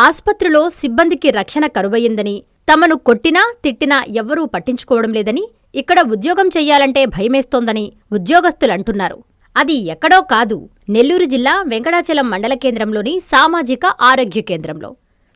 ఆస్పత్రిలో సిబ్బందికి రక్షణ కరువయ్యిందని, తమను కొట్టినా తిట్టినా ఎవ్వరూ పట్టించుకోవడం లేదని, ఇక్కడ ఉద్యోగం చెయ్యాలంటే భయమేస్తోందని ఉద్యోగస్తులంటున్నారు. అది ఎక్కడో కాదు, నెల్లూరు జిల్లా వెంకటాచలం మండల కేంద్రంలోని సామాజిక ఆరోగ్య కేంద్రంలో.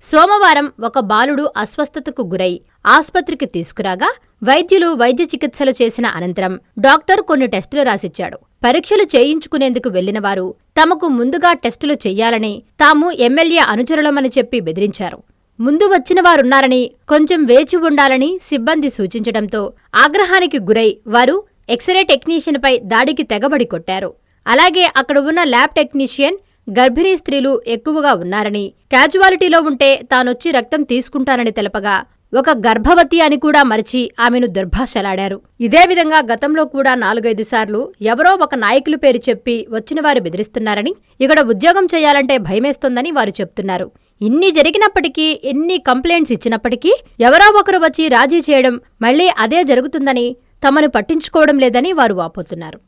సోమవారం ఒక బాలుడు అస్వస్థతకు గురై ఆస్పత్రికి తీసుకురాగా వైద్యులు వైద్య చికిత్సలు చేసిన అనంతరం డాక్టర్ కొన్ని టెస్టులు రాసిచ్చాడు. పరీక్షలు చేయించుకునేందుకు వెళ్లినవారు తమకు ముందుగా టెస్టులు చెయ్యాలని, తాము ఎమ్మెల్యే అనుచరులమని చెప్పి బెదిరించారు. ముందు వచ్చినవారున్నారని, కొంచెం వేచి ఉండాలని సిబ్బంది సూచించడంతో ఆగ్రహానికి గురై వారు ఎక్స్రే టెక్నీషియన్పై దాడికి తెగబడి కొట్టారు. అలాగే అక్కడ ఉన్న ల్యాబ్ టెక్నీషియన్ గర్భిణీ స్త్రీలు ఎక్కువగా ఉన్నారని, క్యాజువాలిటీలో ఉంటే తానొచ్చి రక్తం తీసుకుంటానని తెలపగా ఒక గర్భవతి అని కూడా మరిచి ఆమెను దుర్భాషలాడారు. ఇదే విధంగా గతంలో కూడా 4-5 సార్లు ఎవరో ఒక నాయకులు పేరు చెప్పి వచ్చినవారు బెదిరిస్తున్నారని, ఇక్కడ ఉద్యోగం చేయాలంటే భయమేస్తోందని వారు చెప్తున్నారు. ఇన్ని జరిగినప్పటికీ, ఎన్ని కంప్లైంట్స్ ఇచ్చినప్పటికీ ఎవరో ఒకరు వచ్చి రాజీ చేయడం, మళ్లీ అదే జరుగుతుందని, తమను పట్టించుకోవడం లేదని వారు వాపోతున్నారు.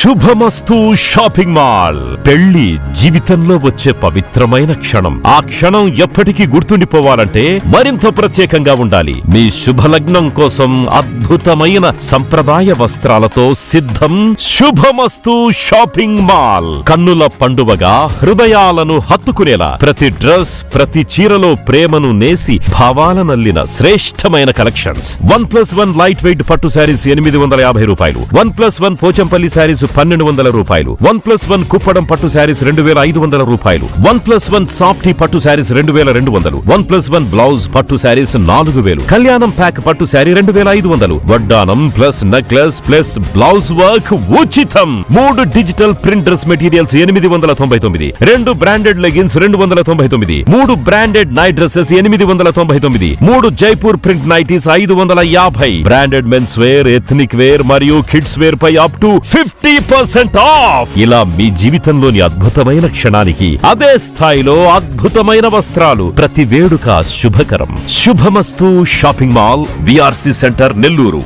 శుభమస్తు షాపింగ్ మాల్. పెళ్లి జీవితంలో వచ్చే పవిత్రమైన క్షణం. ఆ క్షణం ఎప్పటికీ గుర్తుండిపోవాలంటే మరింత ప్రత్యేకంగా ఉండాలి. మీ శుభలగ్నం కోసం అద్భుతమైన సంప్రదాయ వస్త్రాలతో సిద్ధం శుభమస్తు షాపింగ్ మాల్. కన్నుల పండువగా హృదయాలను హత్తుకునేలా ప్రతి డ్రెస్, ప్రతి చీరలో ప్రేమను నేసి భావాలనల్లిన శ్రేష్టమైన కలెక్షన్స్. 1+1 లైట్ వెయిట్ పట్టు శారీస్ 850 రూపాయలు, 1+1 పోచంపల్లి శారీస్ 1200 రూపాయలు, 1+1 కుప్పడం పట్టు శారీస్ 2500 రూపాయలు, 1+1 సాఫ్టీ పట్టు శారీస్ 2200, 1+1 బ్లౌజ్ పట్టు శారీస్ 4000, కళ్యాణం ప్యాక్ పట్టు శారీ 2500, వడ్డానం plus necklace plus blouse work ఉచితం. 3 digital print dress materials 899, 2 branded leggings 299, 3 branded night dresses 899, 3 Jaipur print nighties 550, branded men's wear, ethnic wear మరియు కిడ్స్ వేర్ పై అప్ టు 50% ఆఫ్. ఇలా మీ జీవితంలోని అద్భుతమైన క్షణానికి అదే స్థాయిలో అద్భుతమైన వస్త్రాలు. ప్రతి వేడుక శుభకరం. శుభమస్తు shopping mall, VRC centre, Nellore.